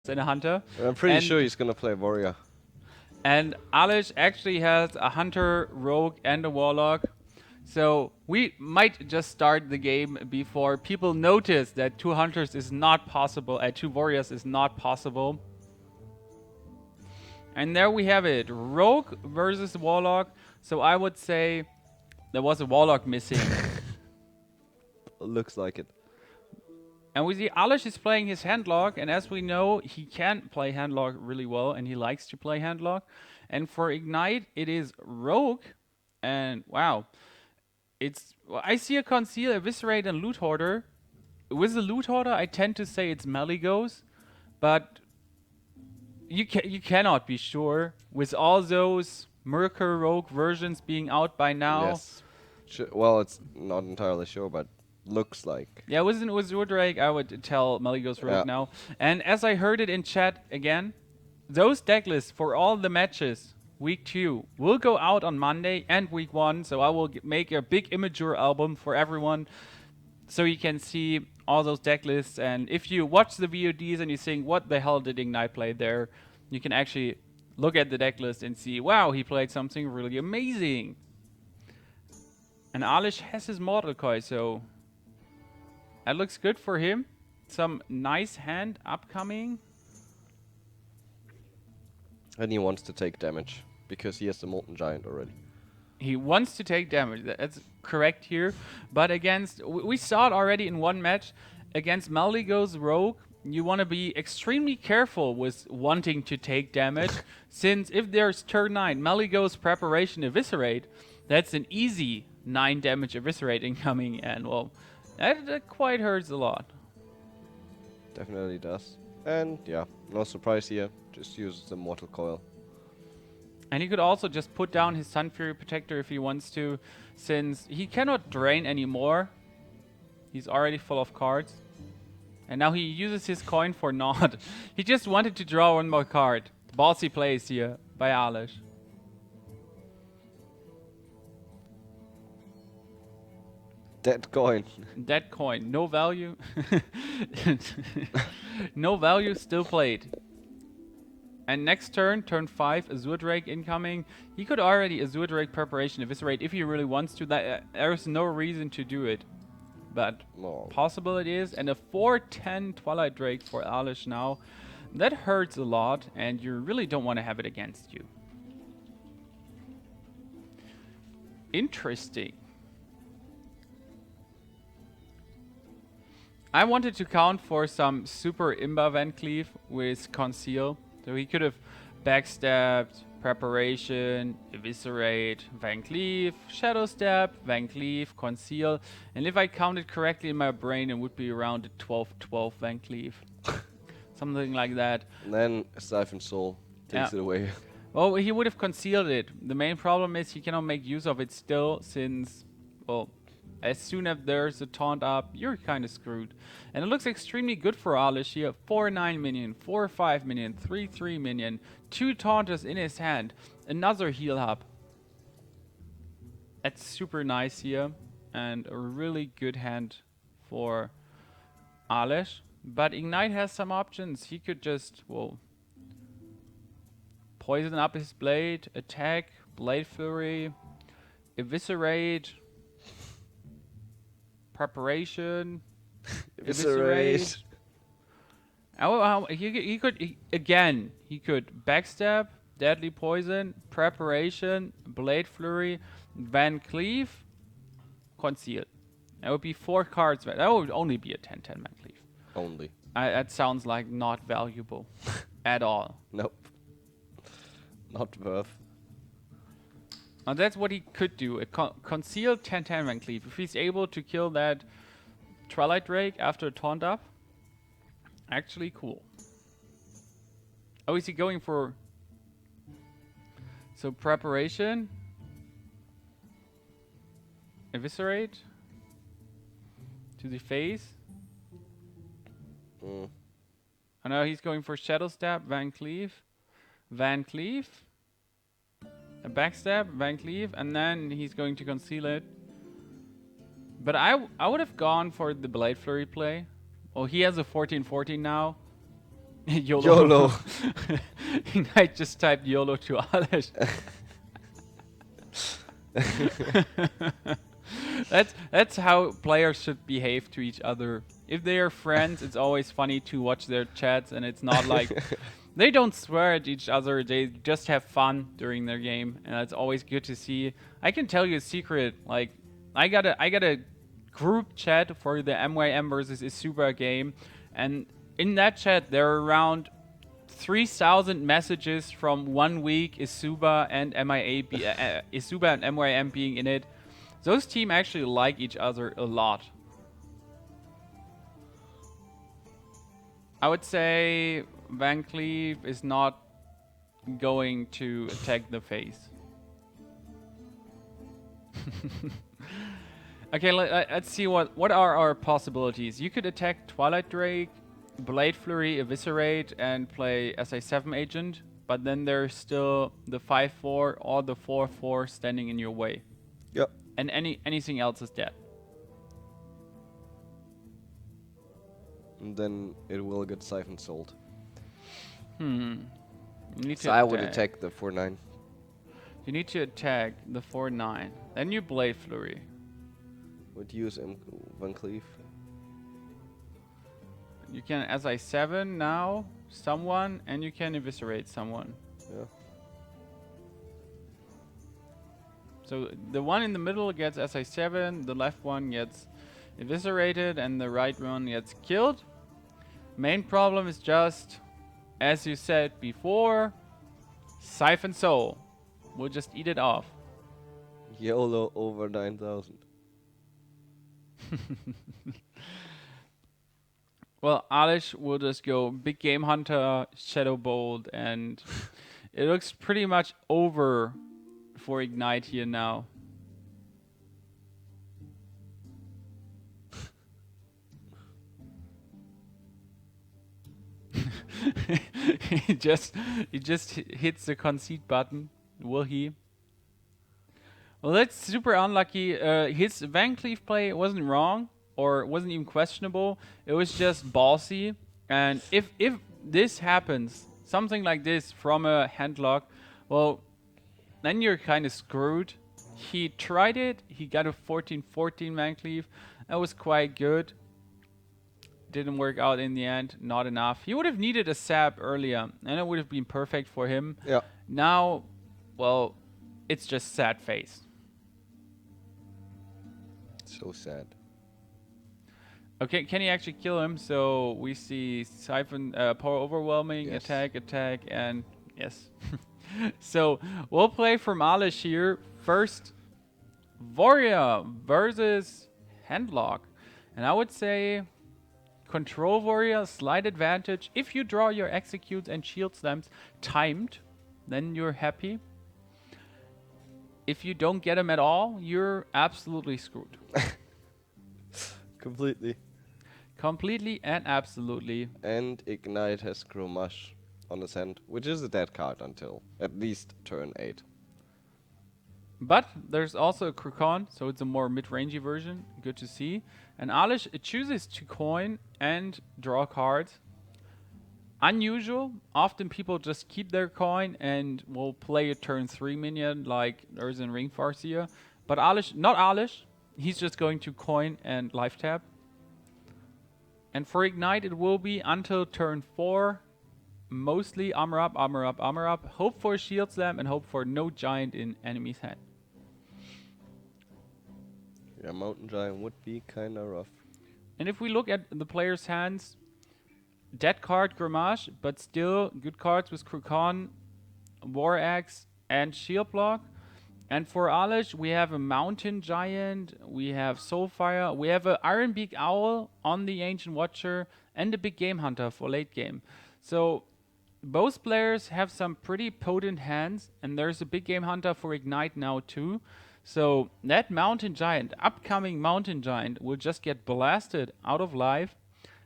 and a hunter. I'm pretty sure he's gonna play warrior. And Alesh actually has a hunter, rogue, and a warlock. So we might just start the game before people notice that 2 hunters is not possible, 2 warriors is not possible. And there we have it, rogue versus warlock. So I would say there was a warlock missing. Looks like it. And we see Alesh is playing his handlock, and as we know, he can play handlock really well, and he likes to play handlock. And for Ignite, it is rogue, and wow. Well, I see a conceal, eviscerate, and loot hoarder. With the loot hoarder, I tend to say it's Maligos, but you cannot be sure with all those Merker rogue versions being out by now. Yes. Well, it's not entirely sure, but looks like. Yeah, with Wooddrake, I would tell Maligos rogue now. And as I heard it in chat again, those deck lists for all the matches week 2 will go out on Monday and week 1, so I will make a big imager album for everyone so you can see all those deck lists. And if you watch the VODs and you think, what the hell did Ignite play there, you can actually look at the deck list and see, wow, he played something really amazing. And Alesh has his Mortal Coil, so that looks good for him. Some nice hand upcoming. And he wants to take damage because he has the Molten Giant already. He wants to take damage. That's correct here. But against, we saw it already in one match, against Maligos Rogue, you want to be extremely careful with wanting to take damage, since if there's turn 9, Maligos Preparation Eviscerate, that's an easy 9 damage Eviscerate incoming, and well, that quite hurts a lot. Definitely does. And yeah, no surprise here, just use the Mortal Coil. And he could also just put down his Sun Fury Protector if he wants to, since he cannot drain anymore. He's already full of cards. And now he uses his coin for naught. He just wanted to draw one more card. Ballsy plays here by Alesh. Dead coin. Dead coin. No value. No value, still played. And next turn, turn 5, Azure Drake incoming. He could already Azure Drake Preparation Eviscerate if he really wants to. There's no reason to do it. But possible it is. And a 4/10 Twilight Drake for Alesh now. That hurts a lot, and you really don't want to have it against you. Interesting. I wanted to count for some super Imba Van Cleave with Conceal. So he could have backstabbed, Preparation, Eviscerate, Van Cleave, Shadow Step, Van Cleave, Conceal. And if I counted correctly in my brain, it would be around a 12-12 Van Cleave. Something like that. And then Siphon Soul takes it away. Well, he would have concealed it. The main problem is he cannot make use of it still, since, well, as soon as there's a taunt up, you're kind of screwed. And it looks extremely good for Alesh here. 4/9 minion, 4/5 minion, 3/3 minion, 2 taunters in his hand, another heal hub. That's super nice here, and a really good hand for Alesh. But Ignite has some options. He could just, well, poison up his blade, attack, Blade Fury, Eviscerate, Preparation, Eviscerate. He could backstab, Deadly Poison, Preparation, Blade Flurry, Van Cleave, Conceal. That would be 4 cards. That would only be a 10/10 Van Cleave. Only. That sounds like not valuable at all. Nope. Not worth. Now that's what he could do. A concealed 10/10 Van Cleave. If he's able to kill that Twilight Drake after a taunt up, actually cool. Oh, is he going for... So Preparation, Eviscerate to the face. Oh no, he's going for Shadow Stab, Van Cleave, Van Cleave, a backstab, Van Cleave, and then he's going to conceal it. But I would have gone for the Blade Flurry play. Oh, he has a 14/14 now. YOLO. YOLO. Ignite just typed YOLO to Alesh. That's how players should behave to each other. If they are friends, it's always funny to watch their chats, and it's not like they don't swear at each other. They just have fun during their game, and that's always good to see. I can tell you a secret. Like, I got a group chat for the MYM versus eSuba game, and in that chat there are around 3,000 messages from 1 week eSuba and eSuba and MYM being in it. Those teams actually like each other a lot. I would say Van Cleef is not going to attack the face. Okay, let's see what are our possibilities. You could attack Twilight Drake, Blade Flurry, Eviscerate, and play SA7 Agent, but then there's still the 5-4 or the 4-4 standing in your way. Yep. And anything else is dead. And then it will get Siphon sold. You need So to I would attack the 4-9. You need to attack the 4-9. Then you Blade Flurry. Would use Van Cleef. You can SI7 now, someone, and you can eviscerate someone. Yeah. So the one in the middle gets SI7, the left one gets eviscerated, and the right one gets killed. Main problem is just, as you said before, Siphon Soul. We'll just eat it off. YOLO over 9,000. Well, Alesh will just go Big Game Hunter, Shadow Bolt, and it looks pretty much over for Ignite here now. he just hits the concede button. Will he? Well, that's super unlucky. His Van Cleef play wasn't wrong, or wasn't even questionable. It was just ballsy. And if this happens, something like this from a handlock, well, then you're kind of screwed. He tried it. He got a 14-14 Van Cleef. That was quite good. Didn't work out in the end. Not enough. He would have needed a sap earlier, and it would have been perfect for him. Yeah. Now, well, it's just sad face. So sad. Okay, can he actually kill him? So we see Siphon, Power Overwhelming, Yes. attack, and yes. So we'll play from Alesh here. First, Warrior versus Handlock. And I would say Control Warrior, slight advantage. If you draw your executes and shield slams timed, then you're happy. If you don't get them at all, you're absolutely screwed. Completely. Completely and absolutely. And Ignite has Gromash on his hand, which is a dead card until at least turn 8. But there's also a Krukon, so it's a more mid-rangey version. Good to see. And Alesh chooses to coin and draw cards. Unusual. Often people just keep their coin and will play a turn 3 minion like there's in Ring Farseer. But Alesh, not Alesh, he's just going to coin and life tap. And for Ignite it will be until turn 4. Mostly armor up, armor up, armor up. Hope for shield slam and hope for no giant in enemy's hand. Yeah, Mountain Giant would be kinda rough. And if we look at the player's hands, dead card Gramage, but still good cards with Krukon, War Axe, and Shield Block. And for Alesh, we have a Mountain Giant, we have Soulfire, we have an Iron Beak Owl on the Ancient Watcher, and a Big Game Hunter for late game. So both players have some pretty potent hands, and there's a Big Game Hunter for Ignite now too. So that Mountain Giant, upcoming Mountain Giant, will just get blasted out of life.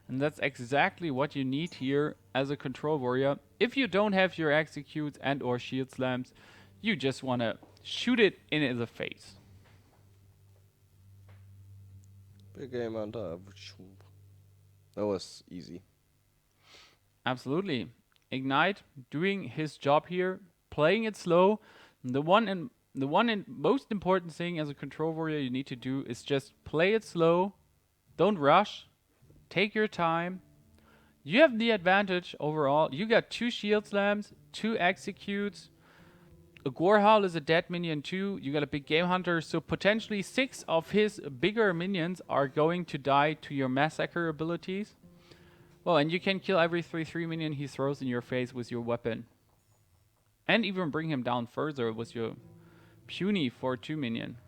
And that's exactly what you need here as a Control Warrior. If you don't have your executes and or shield slams, you just want to shoot it in the face. Big game under. That was easy. Absolutely. Ignite doing his job here, playing it slow. The one and most important thing as a control warrior you need to do is just play it slow. Don't rush. Take your time. You have the advantage overall. You got 2 shield slams, 2 executes. A Gorehowl is a dead minion too. You got a big game hunter, so potentially 6 of his bigger minions are going to die to your massacre abilities. Well, and you can kill every 3/3 minion he throws in your face with your weapon. And even bring him down further with your puny 4/2 minion.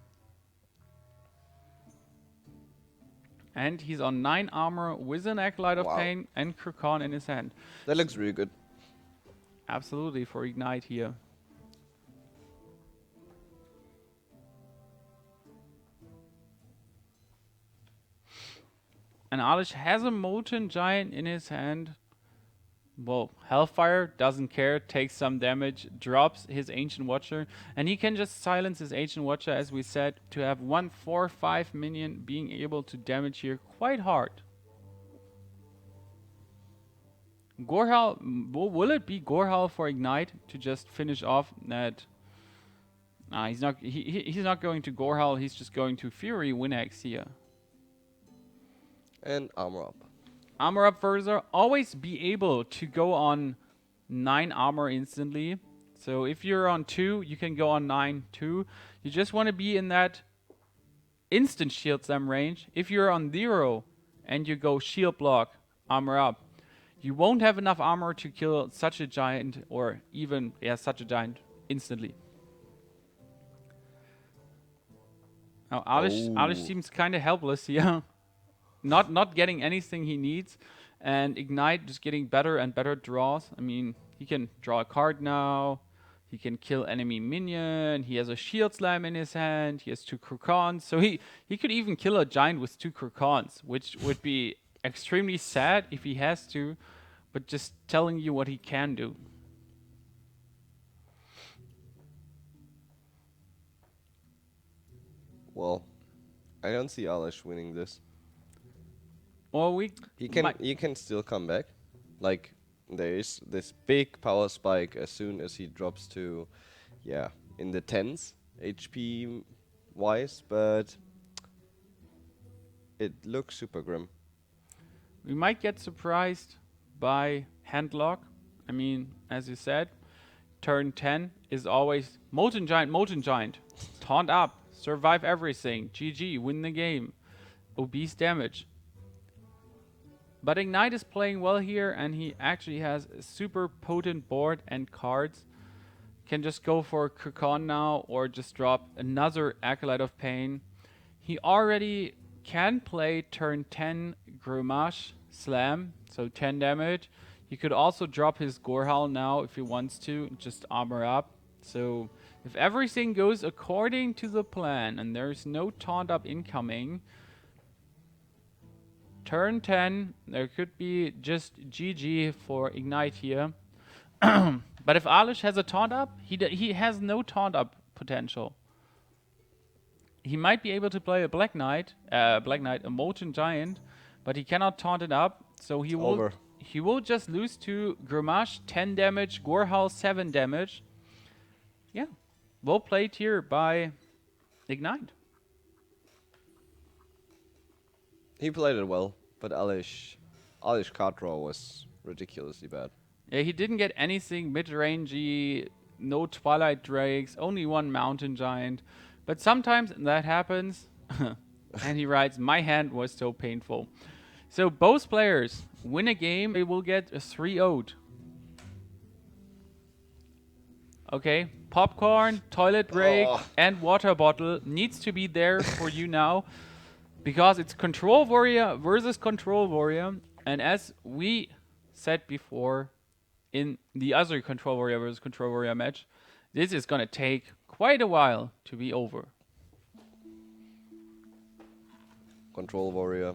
And he's on 9 armor with an Acolyte of Pain and Krukon in his hand. That looks really good. Absolutely for Ignite here. And Alesh has a Molten Giant in his hand. Well, Hellfire doesn't care, takes some damage, drops his Ancient Watcher, and he can just silence his Ancient Watcher, as we said, to have 1 4/5 minion being able to damage here quite hard. Gorehowl, will it be Gorehowl for Ignite to just finish off that? He's not. He's not going to Gorehowl. He's just going to Fury Winx here. And armor up. Armor up further. Always be able to go on 9 armor instantly. So if you're on 2, you can go on 9 too. You just want to be in that instant shield slam range. If you're on 0 and you go shield block, armor up, you won't have enough armor to kill such a giant, or even such a giant instantly. Now Alesh seems kind of helpless here. Not getting anything he needs, and Ignite just getting better and better draws. I mean, he can draw a card now. He can kill enemy minion. He has a shield slam in his hand. He has 2 Krukons. So he could even kill a giant with 2 Krukons, which would be extremely sad if he has to, but just telling you what he can do. Well, I don't see Alesh winning this. Well, he can still come back. Like, there is this big power spike as soon as he drops to, in the 10s HP wise, but it looks super grim. We might get surprised by Handlock. I mean, as you said, turn 10 is always Molten Giant, taunt up, survive everything, GG, win the game, obese damage. But Ignite is playing well here, and he actually has a super potent board and cards. Can just go for Krukon now, or just drop another Acolyte of Pain. He already can play turn 10 Grimash Slam, so 10 damage. He could also drop his Gorehowl now if he wants to, just armor up. So if everything goes according to the plan, and there's no taunt up incoming, turn 10, there could be just GG for Ignite here. But if Alesh has a taunt up, he has no taunt up potential. He might be able to play a Black Knight, a Molten Giant, but he cannot taunt it up, so he will just lose to Grimash 10 damage, Gorehowl 7 damage. Yeah, well played here by Ignite. He played it well, but Alesh card draw was ridiculously bad. Yeah, he didn't get anything mid-rangey, no Twilight Drakes, only 1 Mountain Giant. But sometimes that happens, and he writes, "My hand was so painful." So both players win a game, they will get a 3-0'd. Okay, popcorn, toilet break, and water bottle needs to be there for you now. Because it's Control Warrior versus Control Warrior. And as we said before in the other Control Warrior versus Control Warrior match, this is going to take quite a while to be over. Control Warrior,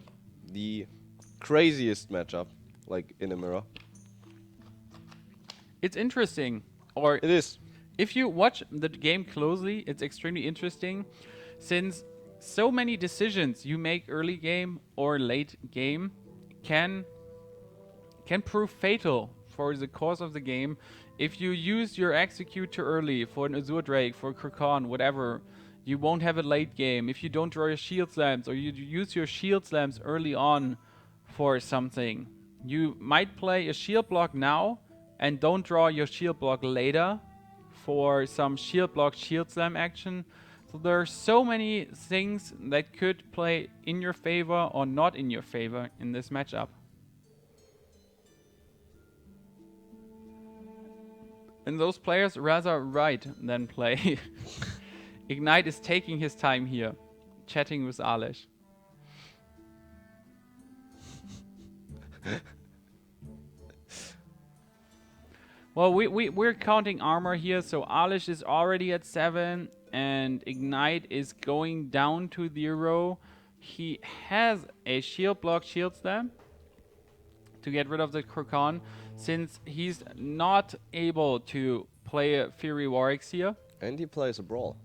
the craziest matchup, like in a mirror. It's interesting. Or it is. If you watch the game closely, it's extremely interesting, since so many decisions you make early game or late game can can prove fatal for the course of the game. If you use your execute too early for an Azure Drake, for Kurkan, whatever, you won't have a late game. If you don't draw your shield slams, or you use your shield slams early on for something, you might play a shield block now and don't draw your shield block later for some shield block shield slam action. So there are so many things that could play in your favor or not in your favor in this matchup. And those players rather write than play. Ignite is taking his time here, chatting with Alesh. Well, we're counting armor here, so Alesh is already at 7, and Ignite is going down to 0. He has a shield block shield slam to get rid of the Kurkan, since he's not able to play a Fury Warwick here. And he plays a Brawl.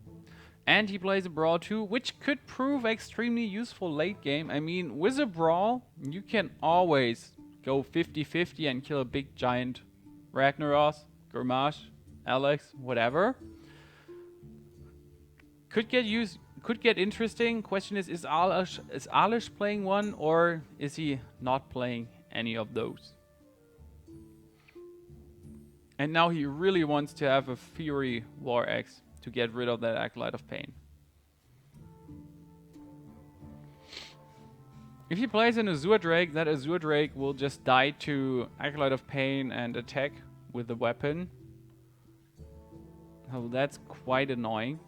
And he plays a Brawl too, which could prove extremely useful late game. I mean, with a Brawl, you can always go 50-50 and kill a big giant Ragnaros, Gurmash, Alex, whatever. Could get interesting. Question is Alesh playing one, or is he not playing any of those? And now he really wants to have a Fury War Axe to get rid of that Acolyte of Pain. If he plays an Azure Drake, that Azure Drake will just die to Acolyte of Pain and attack with the weapon. Oh, that's quite annoying.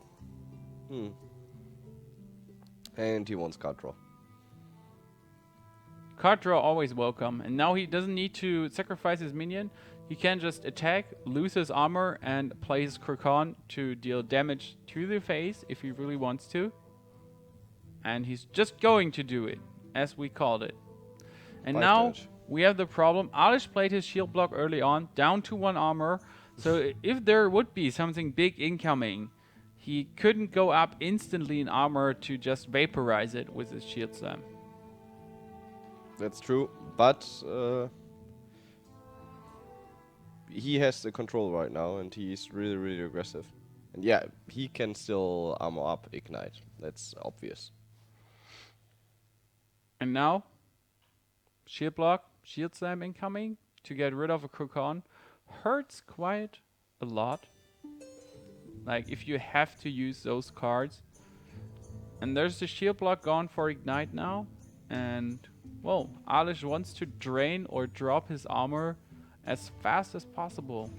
And he wants card draw. Card draw always welcome. And now he doesn't need to sacrifice his minion. He can just attack, lose his armor, and play his Kurkan to deal damage to the face if he really wants to. And he's just going to do it, as we called it. And now we have the problem. Alesh played his shield block early on, down to 1 armor. So if there would be something big incoming, he couldn't go up instantly in armor to just vaporize it with his shield slam. That's true, but he has the control right now, and he's really, really aggressive. And yeah, he can still armor up Ignite. That's obvious. And now, shield block, shield slam incoming to get rid of a Kurkan. Hurts quite a lot. Like, if you have to use those cards. And there's the shield block gone for Ignite now. And, well, Alesh wants to drain or drop his armor as fast as possible.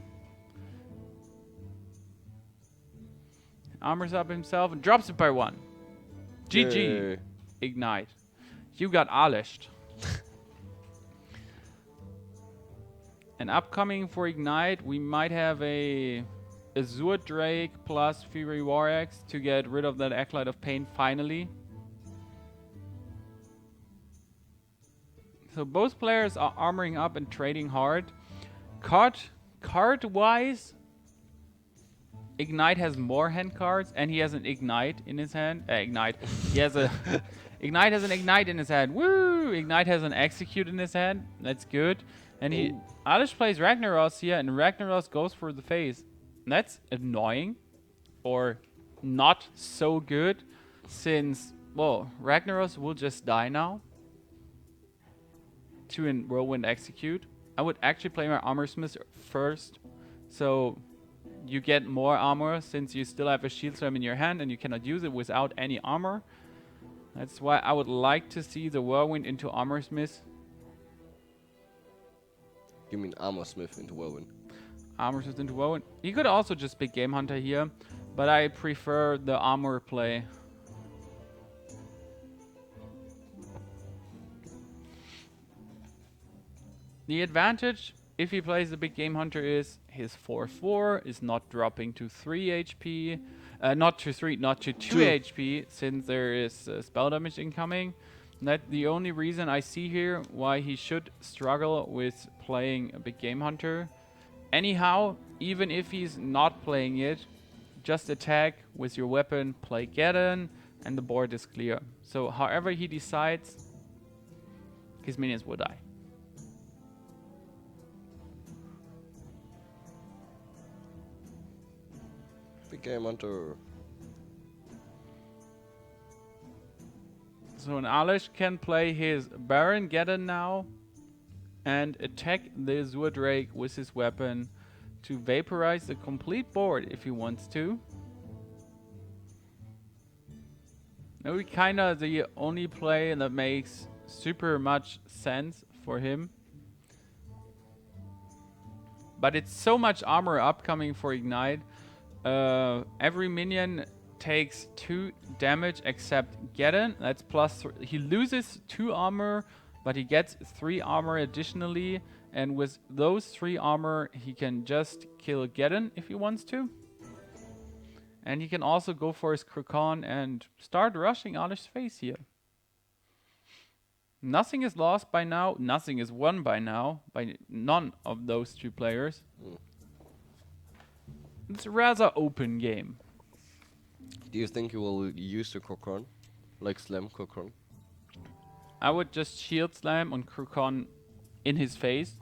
Armors up himself and drops it by 1. GG. Yay. Ignite. You got Aleshed. And upcoming for Ignite, we might have a Azure Drake plus Fury War Axe to get rid of that Acolyte of Pain finally. So both players are armoring up and trading hard. Card-wise, Ignite has more hand cards, and he has an Ignite in his hand. He has a Ignite has an Ignite in his hand. Woo! Ignite has an Execute in his hand. That's good. And Alesh plays Ragnaros here, and Ragnaros goes for the face. And that's annoying, or not so good, since, well, Ragnaros will just die now to a Whirlwind Execute. I would actually play my Armor Smith first, so you get more armor since you still have a Shield Slam in your hand and you cannot use it without any armor. That's why I would like to see the Whirlwind into Armor Smith. You mean Armor Smith into Whirlwind? Armor Smith into Whirlwind. He could also just pick Game Hunter here, but I prefer the armor play. The advantage, if he plays the big Game Hunter, is his 4/4 is not dropping to 3 HP. Not to 2 HP, since there is spell damage incoming. That's the only reason I see here why he should struggle with playing a big Game Hunter. Anyhow, even if he's not playing it, just attack with your weapon, play Geddon, and the board is clear. So however he decides, his minions will die. Big game hunter. So an Alesh can play his Baron Geddon now and attack the Azure Drake with his weapon to vaporize the complete board if he wants to. Maybe kinda the only play that makes super much sense for him. But it's so much armor upcoming for Ignite. Every minion takes 2 damage except Geddon. That's +3. He loses 2 armor, but he gets 3 armor additionally. And with those 3 armor, he can just kill Geddon if he wants to. And he can also go for his Krokon and start rushing Alesh's face here. Nothing is lost by now. Nothing is won by now by none of those 2 players. It's a rather open game. Do you think he will use the Krokon? Like slam Krokon? I would just shield slam on Krokon in his face.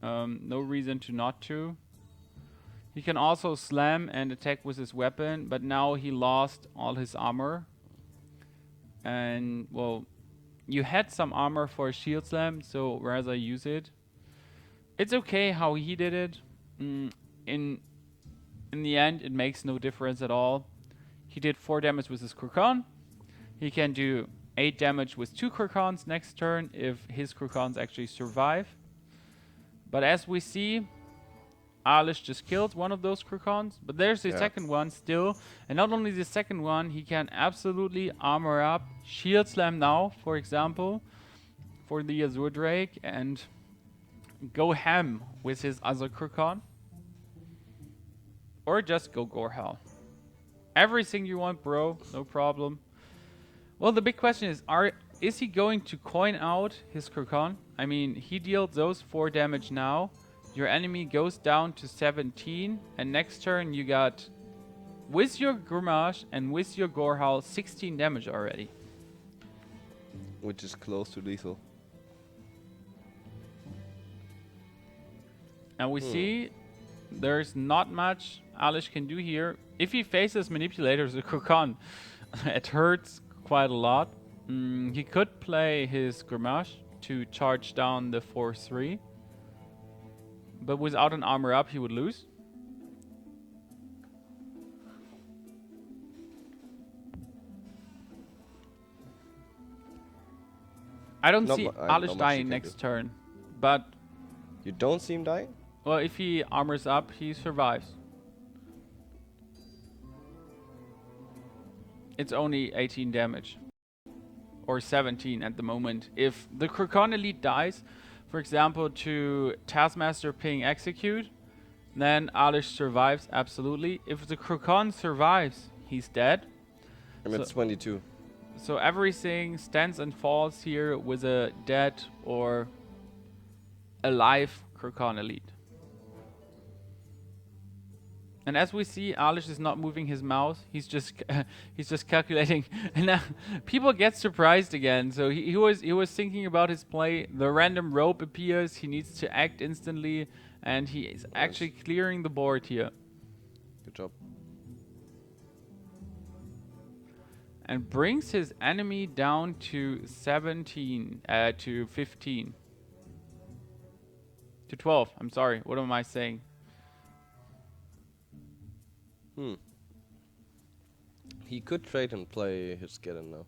No reason to not to. He can also slam and attack with his weapon, but now he lost all his armor. And, well, you had some armor for a shield slam, so rather use it. It's okay how he did it. In the end, it makes no difference at all. He did 4 damage with his Krokon. He can do 8 damage with 2 Krokons next turn if his Krokons actually survive. But as we see, Alesh just killed one of those Krokons, but there's the second one still. And not only the second one, he can absolutely armor up, shield slam now, for example, for the Azure Drake, and go ham with his other Krokon. Or just go Gorehal. Everything you want, bro, no problem. Well, the big question is he going to coin out his Krokon? I mean, he dealt those 4 damage now. Your enemy goes down to 17, and next turn you got, with your Grimash and with your Gorehal, 16 damage already. Which is close to lethal. And we see there's not much Alesh can do here. If he faces manipulators or Krokon, it hurts quite a lot. He could play his Grimash to charge down the 4-3. But without an armor up, he would lose. I don't see Alesh dying next turn. But you don't see him dying? Well, if he armors up, he survives. It's only 18 damage. Or 17 at the moment. If the Krokon Elite dies, for example, to Taskmaster ping execute, then Alesh survives, absolutely. If the Krokon survives, he's dead. I'm at 22. So everything stands and falls here with a dead or alive Krokon Elite. And as we see, Alesh is not moving his mouse. He's just calculating. And people get surprised again. So he was thinking about his play. The random rope appears. He needs to act instantly, and he is actually clearing the board here. Good job. And brings his enemy down to 17, to 15, to 12. I'm sorry. What am I saying? He could trade and play his Geddon now.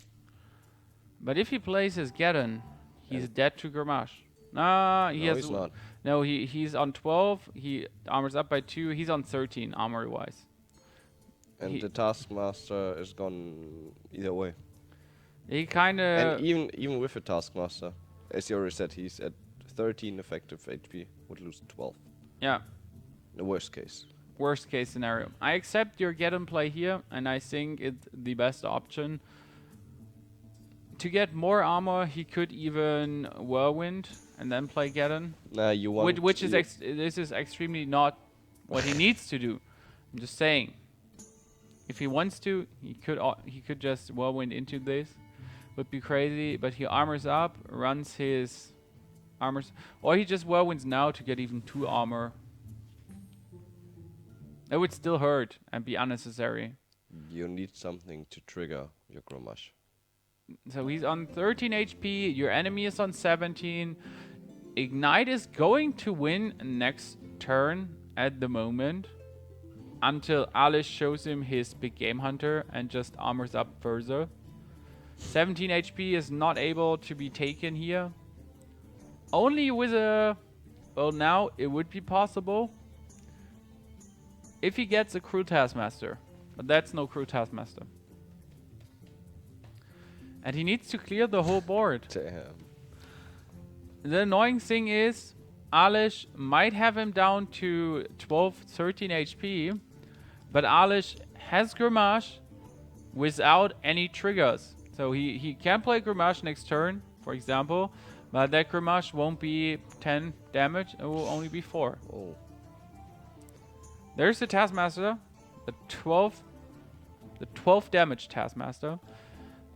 But if he plays his Geddon, he's dead to Grimash. Nah, he's not. No, he's on 12. He armors up by 2. He's on 13 armor-wise. And the Taskmaster is gone either way. He kind of... And even with the Taskmaster, as you already said, he's at 13 effective HP. Would lose 12. Yeah. The worst case. Worst case scenario. I accept your Geddon play here, and I think it's the best option. To get more armor, he could even Whirlwind and then play Geddon. Nah, you want... Which is this is extremely not what he needs to do. I'm just saying. If he wants to, he could just Whirlwind into this. Would be crazy, but he armors up, runs his armors, or he just Whirlwinds now to get even 2 armor. It would still hurt and be unnecessary. You need something to trigger your Grommash. So he's on 13 HP. Your enemy is on 17. Ignite is going to win next turn at the moment. Until Alesh shows him his big game hunter and just armors up further. 17 HP is not able to be taken here. Only with a... Well, now it would be possible. If he gets a crew taskmaster. But that's no crew taskmaster. And he needs to clear the whole board. Damn. The annoying thing is, Alesh might have him down to 12, 13 HP. But Alesh has Grimash without any triggers. So he can play Grimash next turn, for example. But that Grimash won't be 10 damage. It will only be 4. Oh. There's the Taskmaster. The 12 damage Taskmaster.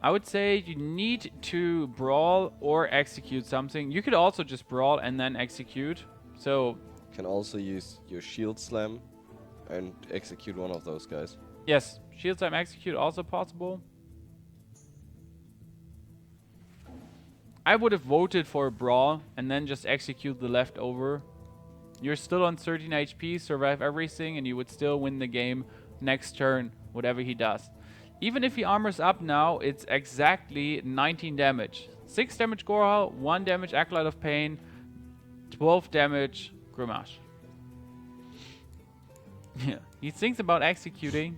I would say you need to brawl or execute something. You could also just brawl and then execute. So Can also use your Shield Slam and execute one of those guys. yes, Shield Slam execute also possible. I would have voted for a brawl and then just execute the leftover. You're still on 13 HP, survive everything, and you would still win the game next turn, whatever he does. Even if he armors up now, it's exactly 19 damage. 6 damage Gorhal, 1 damage Acolyte of Pain, 12 damage Grimash. Yeah, he thinks about executing.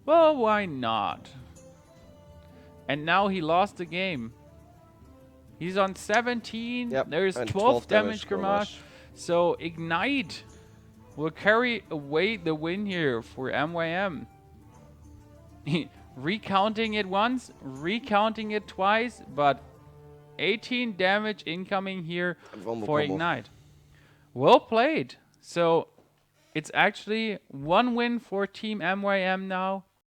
Well, why not? And now he lost the game. He's on 17. Yep, There's and 12 damage Grommash. Grimash. So Ignite will carry away the win here for MYM. Recounting it once, recounting it twice, but 18 damage incoming here for Ignite. Well played. So it's actually 1 win for Team MYM now,